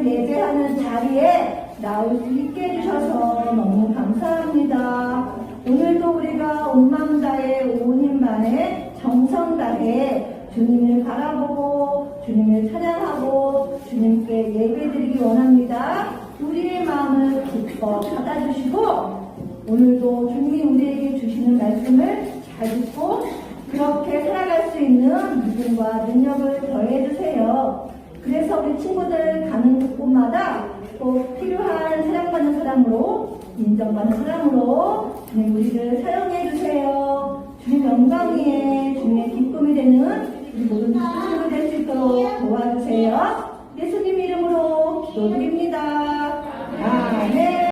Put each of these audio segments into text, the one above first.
하나님을 예배하는 자리에 나올 수 있게 해주셔서 너무 감사합니다. 오늘도 우리가 온 마음 다해 온 힘 다해 정성 다해 주님을 바라보고 주님을 찬양하고 주님께 예배드리기 원합니다. 우리의 마음을 기뻐 받아주시고 오늘도 주님이 우리에게 주시는 말씀을 잘 듣고 그렇게 살아갈 수 있는 믿음과 능력을 더해주세요. 그래서 우리 친구들 가는 곳곳마다 꼭 필요한 사랑받는 사람으로 인정받는 사람으로 주님 우리를 사용해주세요. 주님 영광 위에 주님의 기쁨이 되는 우리 모든 친구들 될 수 있도록 도와주세요. 예수님 이름으로 기도드립니다. 아멘.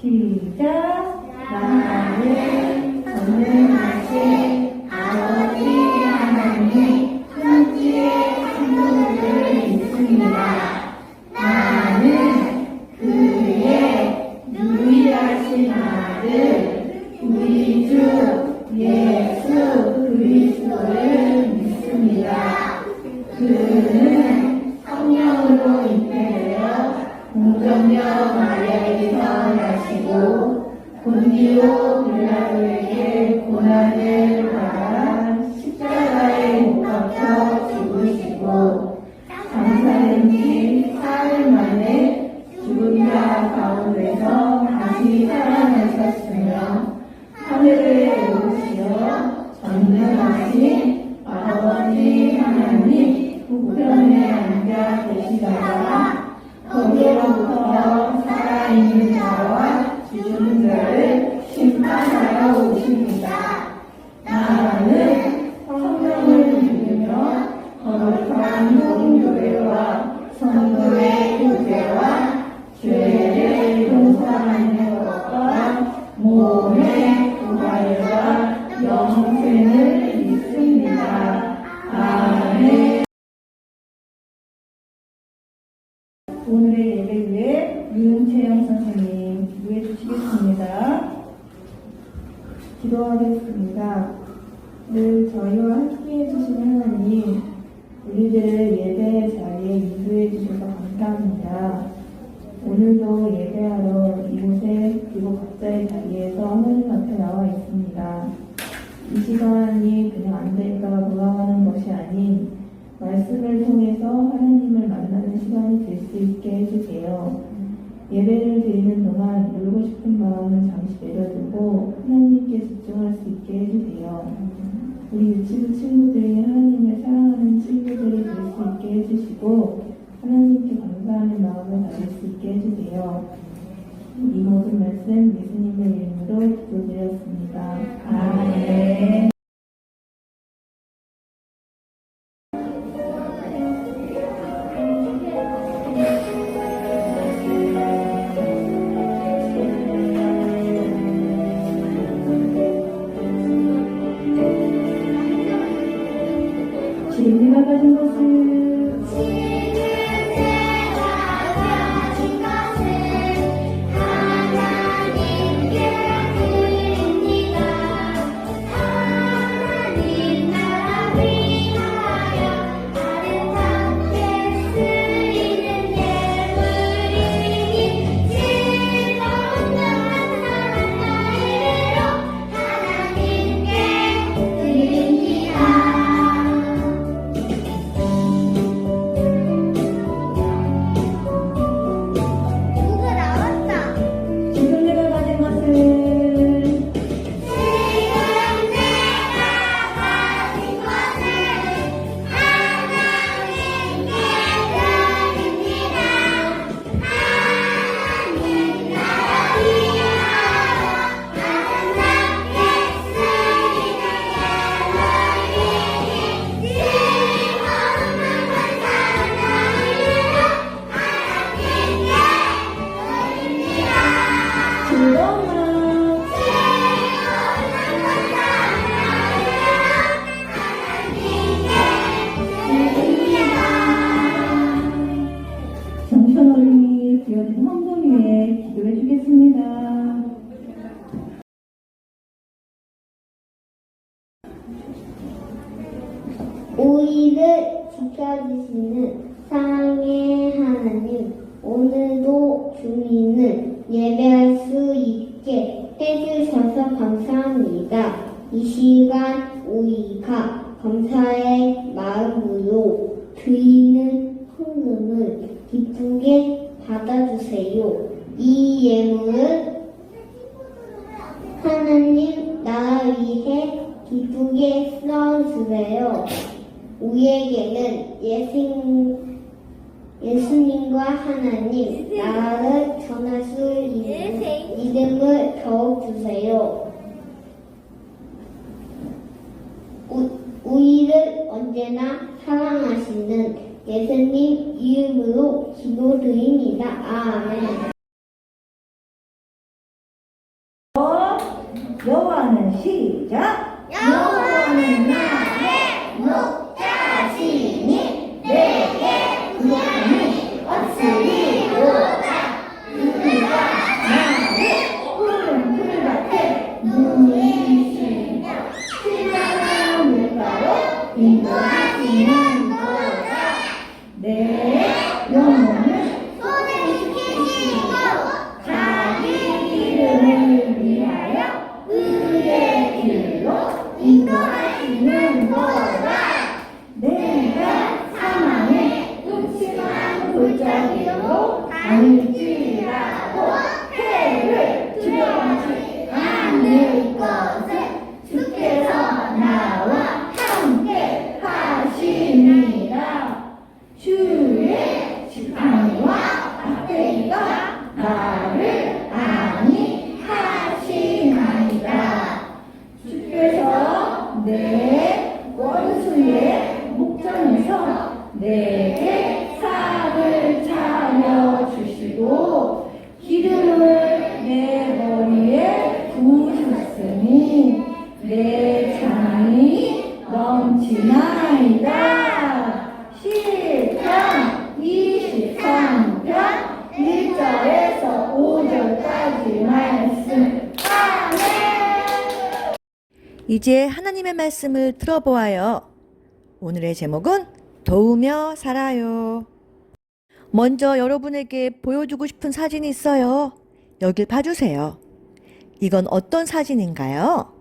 시작. 나는 전능하신 아버지 하나님 천지의 창조주를 믿습니다. 나는 그의 유일하신 아들 우리 주 예수 그리스도를 믿습니다. 그는 성령으로 잉태되어 공정녀 마리아에게서 나시고 본디오 빌라도에게 고난을 받아 십자가에 못 박혀 죽으시고 장사된 지 사흘 만에 죽은 자 가운데서 다시 살아나셨으며 하늘에 오르시어 전능하신 아버지 하나님 우편에 앉아 계시다가 거기로부터 살아있는 자와 죽은 자를 심판하러 오십니다. 나는 성령을 믿으며 거룩한 공교회와 성도의 교제와 죄를 용서하는 것과 몸의 부활과 영생을 믿습니다. 아멘. 오늘의 예배에 윤채영 선생님 기도해 주시겠습니다. 기도하겠습니다. 늘 저희와 함께해 주시는 하나님, 우리들을 예배 자리에 인도해 주셔서 감사합니다. 오늘도 예배하러 이곳에 그리고 각자의 자리에서 하나님 앞에 나와 있습니다. 이 시간이 그냥 앉아있다가 돌아가는 것이 아닌 말씀을 통해서 하나님을 만나는 시간이 될 수 있게 해주세요. 예배를 드리는 동안 울고 싶은 마음은 잠시 내려두고 하나님께 집중할 수 있게 해주세요. 우리 유치부 친구들이 하나님을 사랑하는 친구들이 될 수 있게 해주시고 하나님께 감사하는 마음을 가질 수 있게 해주세요. 이 모든 말씀 예수님의 이름으로 기도드렸습니다. 아멘. 진리가 가진 것을 정천 어린이 되어진 헌금 위에 기도해 주겠습니다. 우리를 지켜주시는 사랑의 하나님, 오늘도 주님을 예배할 수 있게 해주셔서 감사합니다. 이 시간 우리가 감사의 마음으로 드리는 헌금을 기쁘게 받아주세요. 이 예물을 하나님 나라 위해 기쁘게 써주세요. 우리에게는 예수님과 하나님 나라를 전할 수 있는 믿음을 더욱 주세요. 우리를 언제나 사랑하시는 예수님 이름으로 기도드립니다. 아멘. 인도하시는 도다. 내 영혼을 손에 지키시고 자기 이름을 위하여 의의 길로 인도하시는 거다. 내가 사망의 음침한 골짜기로 다닐지라도 해를 두려워하지 않을 것을 주께서 나와 함께 하시니라. 주의 지팡이와 막대기가 나를 안위하시나이다. 주께서 내 원수의 목전에서 내게 쌀을 차려주시고 기름을 내 머리에 부으셨으니 내 잔이 넘치나이다. 시편 23편 1절에서 5절까지 말씀. 아멘. 이제 하나님의 말씀을 들어보아요. 오늘의 제목은 도우며 살아요. 먼저 여러분에게 보여주고 싶은 사진이 있어요. 여길 봐주세요. 이건 어떤 사진인가요?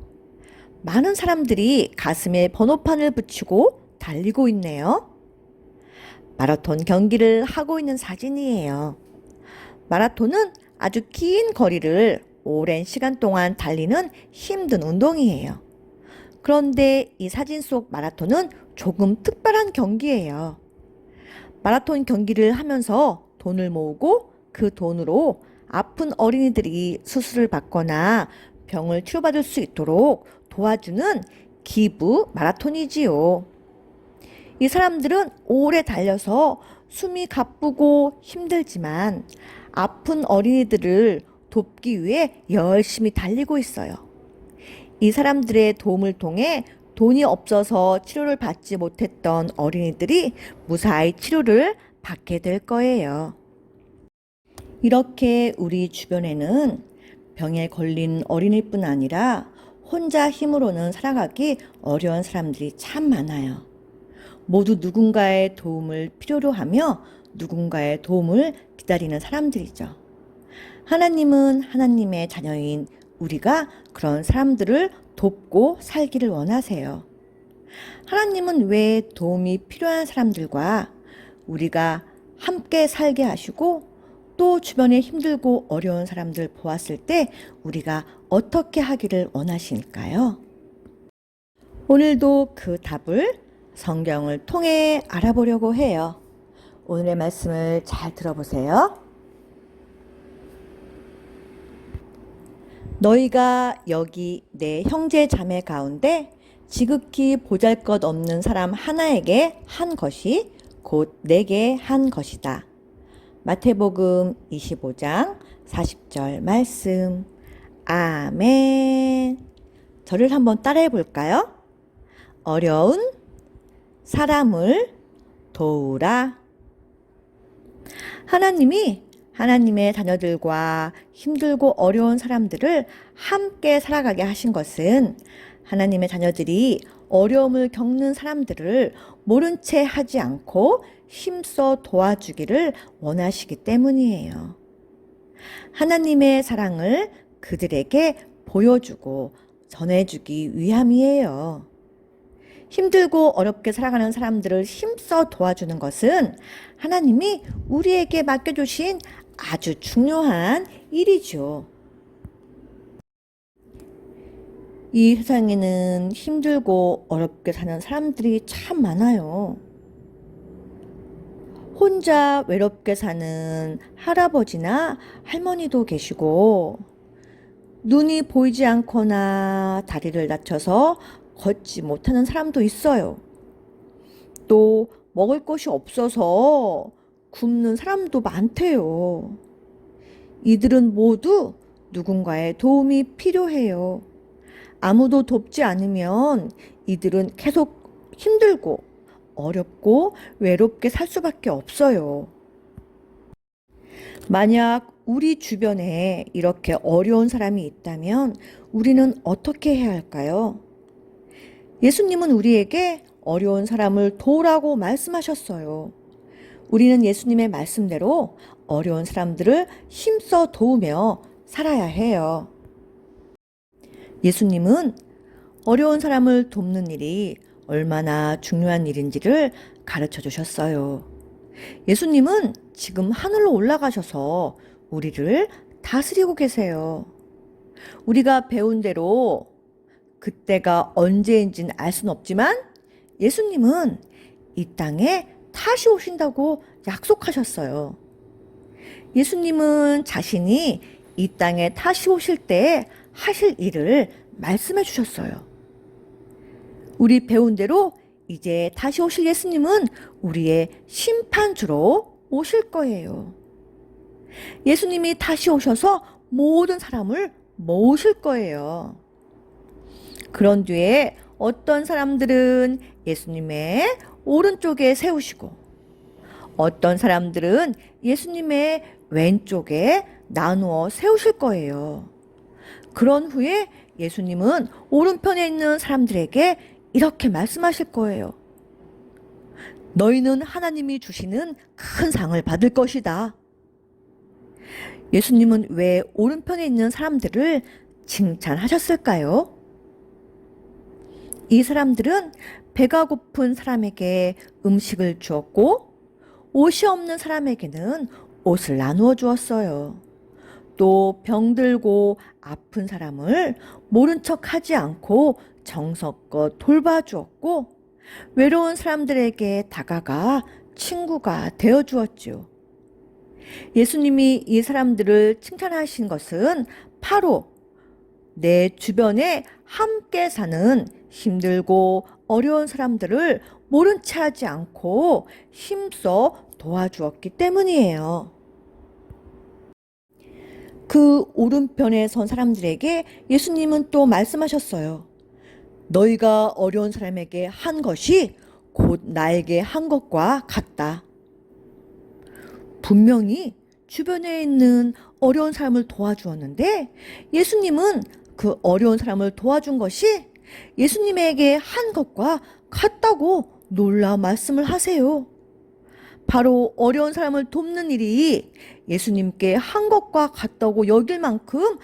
많은 사람들이 가슴에 번호판을 붙이고 달리고 있네요. 마라톤 경기를 하고 있는 사진이에요. 마라톤은 아주 긴 거리를 오랜 시간 동안 달리는 힘든 운동이에요. 그런데 이 사진 속 마라톤은 조금 특별한 경기예요. 마라톤 경기를 하면서 돈을 모으고 그 돈으로 아픈 어린이들이 수술을 받거나 병을 치료받을 수 있도록 도와주는 기부 마라톤이지요. 이 사람들은 오래 달려서 숨이 가쁘고 힘들지만 아픈 어린이들을 돕기 위해 열심히 달리고 있어요. 이 사람들의 도움을 통해 돈이 없어서 치료를 받지 못했던 어린이들이 무사히 치료를 받게 될 거예요. 이렇게 우리 주변에는 병에 걸린 어린이뿐 아니라 혼자 힘으로는 살아가기 어려운 사람들이 참 많아요. 모두 누군가의 도움을 필요로 하며 누군가의 도움을 기다리는 사람들이죠. 하나님은 하나님의 자녀인 우리가 그런 사람들을 돕고 살기를 원하세요. 하나님은 왜 도움이 필요한 사람들과 우리가 함께 살게 하시고 또 주변에 힘들고 어려운 사람들 보았을 때 우리가 어떻게 하기를 원하실까요? 오늘도 그 답을 성경을 통해 알아보려고 해요. 오늘의 말씀을 잘 들어보세요. 너희가 여기 내 형제 자매 가운데 지극히 보잘것없는 사람 하나에게 한 것이 곧 내게 한 것이다. 마태복음 25장 40절 말씀. 아멘. 저를 한번 따라해 볼까요? 어려운 사람을 도우라. 하나님이 하나님의 자녀들과 힘들고 어려운 사람들을 함께 살아가게 하신 것은 하나님의 자녀들이 어려움을 겪는 사람들을 모른 채 하지 않고 힘써 도와주기를 원하시기 때문이에요. 하나님의 사랑을 그들에게 보여주고 전해주기 위함이에요. 힘들고 어렵게 살아가는 사람들을 힘써 도와주는 것은 하나님이 우리에게 맡겨주신 아주 중요한 일이죠. 이 세상에는 힘들고 어렵게 사는 사람들이 참 많아요. 혼자 외롭게 사는 할아버지나 할머니도 계시고, 눈이 보이지 않거나 다리를 다쳐서 걷지 못하는 사람도 있어요. 또 먹을 것이 없어서 굶는 사람도 많대요. 이들은 모두 누군가의 도움이 필요해요. 아무도 돕지 않으면 이들은 계속 힘들고 어렵고 외롭게 살 수밖에 없어요. 만약 우리 주변에 이렇게 어려운 사람이 있다면 우리는 어떻게 해야 할까요? 예수님은 우리에게 어려운 사람을 도우라고 말씀하셨어요. 우리는 예수님의 말씀대로 어려운 사람들을 힘써 도우며 살아야 해요. 예수님은 어려운 사람을 돕는 일이 얼마나 중요한 일인지를 가르쳐 주셨어요. 예수님은 지금 하늘로 올라가셔서 우리를 다스리고 계세요. 우리가 배운 대로 그때가 언제인지는 알 수는 없지만 예수님은 이 땅에 다시 오신다고 약속하셨어요. 예수님은 자신이 이 땅에 다시 오실 때 하실 일을 말씀해 주셨어요. 우리 배운 대로 이제 다시 오실 예수님은 우리의 심판주로 오실 거예요. 예수님이 다시 오셔서 모든 사람을 모으실 거예요. 그런 뒤에 어떤 사람들은 예수님의 오른쪽에 세우시고 어떤 사람들은 예수님의 왼쪽에 나누어 세우실 거예요. 그런 후에 예수님은 오른편에 있는 사람들에게 이렇게 말씀하실 거예요. 너희는 하나님이 주시는 큰 상을 받을 것이다. 예수님은 왜 오른편에 있는 사람들을 칭찬하셨을까요? 이 사람들은 배가 고픈 사람에게 음식을 주었고 옷이 없는 사람에게는 옷을 나누어 주었어요. 또 병들고 아픈 사람을 모른 척 하지 않고 정성껏 돌봐주었고 외로운 사람들에게 다가가 친구가 되어주었죠. 예수님이 이 사람들을 칭찬하신 것은 바로 내 주변에 함께 사는 힘들고 어려운 사람들을 모른 채 하지 않고 힘써 도와주었기 때문이에요. 그 오른편에 선 사람들에게 예수님은 또 말씀하셨어요. 너희가 어려운 사람에게 한 것이 곧 나에게 한 것과 같다. 분명히 주변에 있는 어려운 사람을 도와주었는데 예수님은 그 어려운 사람을 도와준 것이 예수님에게 한 것과 같다고 놀라 말씀을 하세요. 바로 어려운 사람을 돕는 일이 예수님께 한 것과 같다고 여길 만큼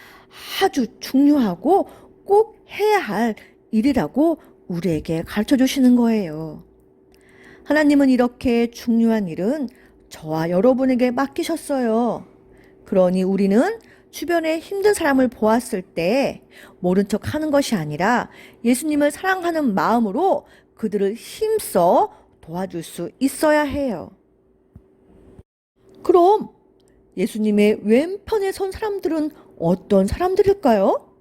아주 중요하고 꼭 해야 할 일이라고 우리에게 가르쳐 주시는 거예요. 하나님은 이렇게 중요한 일은 저와 여러분에게 맡기셨어요. 그러니 우리는 주변에 힘든 사람을 보았을 때 모른 척 하는 것이 아니라 예수님을 사랑하는 마음으로 그들을 힘써 도와줄 수 있어야 해요. 그럼 예수님의 왼편에 선 사람들은 어떤 사람들일까요?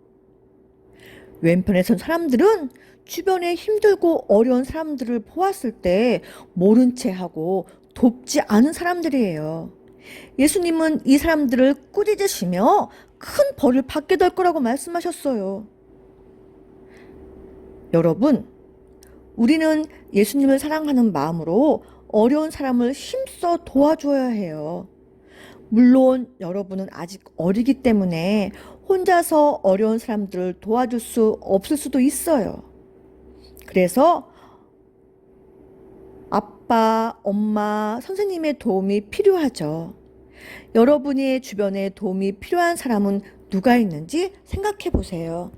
왼편에 선 사람들은 주변에 힘들고 어려운 사람들을 보았을 때 모른 채 하고 돕지 않은 사람들이에요. 예수님은 이 사람들을 꾸짖으시며 큰 벌을 받게 될 거라고 말씀하셨어요. 여러분, 우리는 예수님을 사랑하는 마음으로 어려운 사람을 힘써 도와줘야 해요. 물론 여러분은 아직 어리기 때문에 혼자서 어려운 사람들을 도와줄 수 없을 수도 있어요. 그래서 아빠, 엄마, 선생님의 도움이 필요하죠. 여러분의 주변에 도움이 필요한 사람은 누가 있는지 생각해 보세요.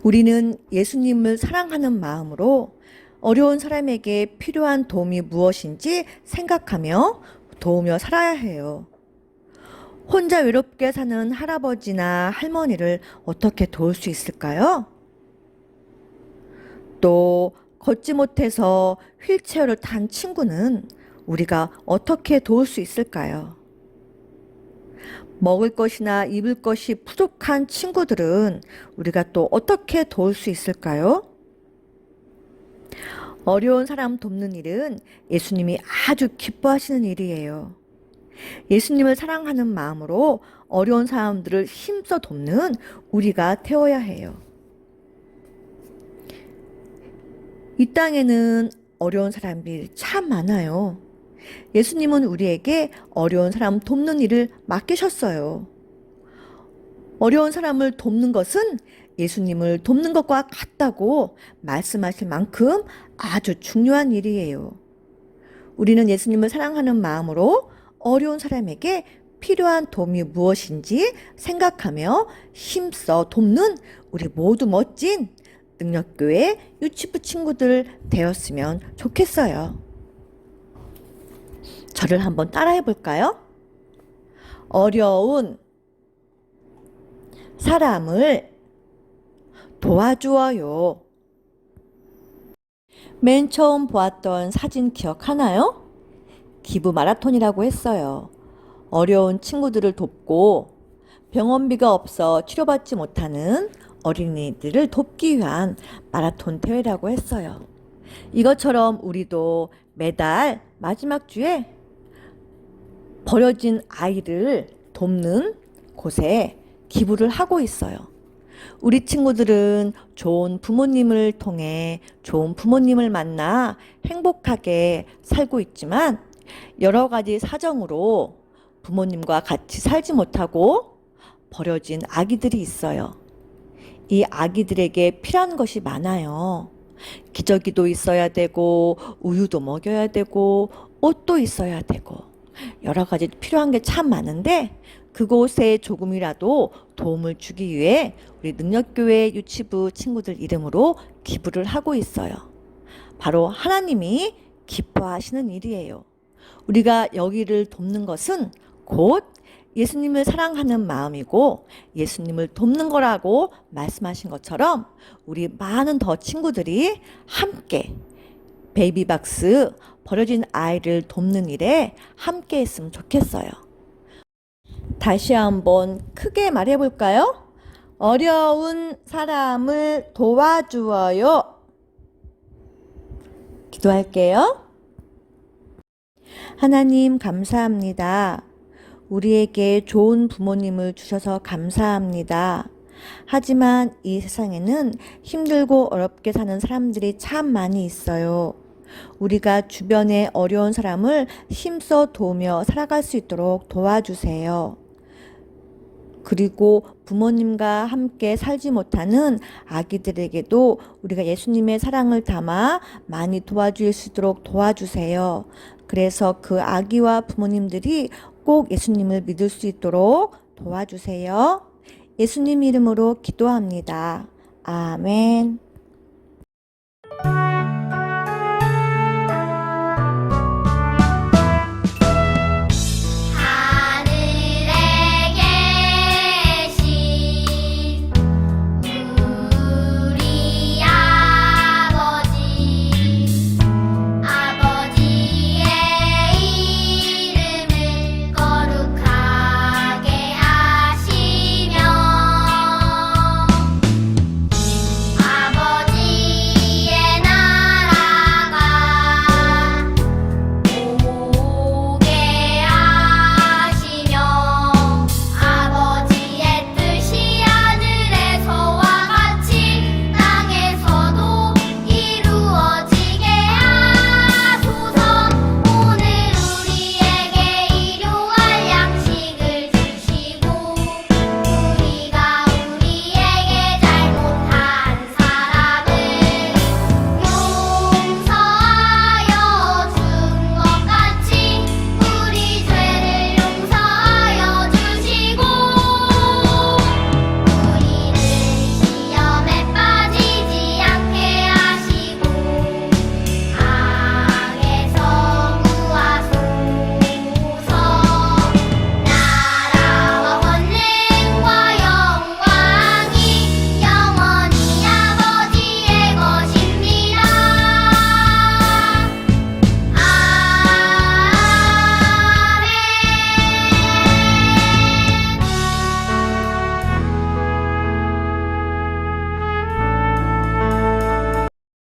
우리는 예수님을 사랑하는 마음으로 어려운 사람에게 필요한 도움이 무엇인지 생각하며 도우며 살아야 해요. 혼자 외롭게 사는 할아버지나 할머니를 어떻게 도울 수 있을까요? 또 걷지 못해서 휠체어를 탄 친구는 우리가 어떻게 도울 수 있을까요? 먹을 것이나 입을 것이 부족한 친구들은 우리가 또 어떻게 도울 수 있을까요? 어려운 사람 돕는 일은 예수님이 아주 기뻐하시는 일이에요. 예수님을 사랑하는 마음으로 어려운 사람들을 힘써 돕는 우리가 되어야 해요. 이 땅에는 어려운 사람들이 참 많아요. 예수님은 우리에게 어려운 사람 돕는 일을 맡기셨어요. 어려운 사람을 돕는 것은 예수님을 돕는 것과 같다고 말씀하실 만큼 아주 중요한 일이에요. 우리는 예수님을 사랑하는 마음으로 어려운 사람에게 필요한 도움이 무엇인지 생각하며 힘써 돕는 우리 모두 멋진 능력교회 유치부 친구들 되었으면 좋겠어요. 저를 한번 따라해 볼까요? 어려운 사람을 도와주어요. 맨 처음 보았던 사진 기억하나요? 기부 마라톤이라고 했어요. 어려운 친구들을 돕고 병원비가 없어 치료받지 못하는 어린이들을 돕기 위한 마라톤 대회라고 했어요. 이것처럼 우리도 매달 마지막 주에 버려진 아이를 돕는 곳에 기부를 하고 있어요. 우리 친구들은 좋은 부모님을 통해 좋은 부모님을 만나 행복하게 살고 있지만 여러 가지 사정으로 부모님과 같이 살지 못하고 버려진 아기들이 있어요. 이 아기들에게 필요한 것이 많아요. 기저귀도 있어야 되고 우유도 먹여야 되고 옷도 있어야 되고 여러 가지 필요한 게 참 많은데 그곳에 조금이라도 도움을 주기 위해 우리 능력교회 유치부 친구들 이름으로 기부를 하고 있어요. 바로 하나님이 기뻐하시는 일이에요. 우리가 여기를 돕는 것은 곧 예수님을 사랑하는 마음이고 예수님을 돕는 거라고 말씀하신 것처럼 우리 많은 더 친구들이 함께 베이비박스 버려진 아이를 돕는 일에 함께 했으면 좋겠어요. 다시 한번 크게 말해볼까요? 어려운 사람을 도와주어요. 기도할게요. 하나님 감사합니다. 우리에게 좋은 부모님을 주셔서 감사합니다. 하지만 이 세상에는 힘들고 어렵게 사는 사람들이 참 많이 있어요. 우리가 주변의 어려운 사람을 힘써 도우며 살아갈 수 있도록 도와주세요. 그리고 부모님과 함께 살지 못하는 아기들에게도 우리가 예수님의 사랑을 담아 많이 도와줄 수 있도록 도와주세요. 그래서 그 아기와 부모님들이 꼭 예수님을 믿을 수 있도록 도와주세요. 예수님 이름으로 기도합니다. 아멘.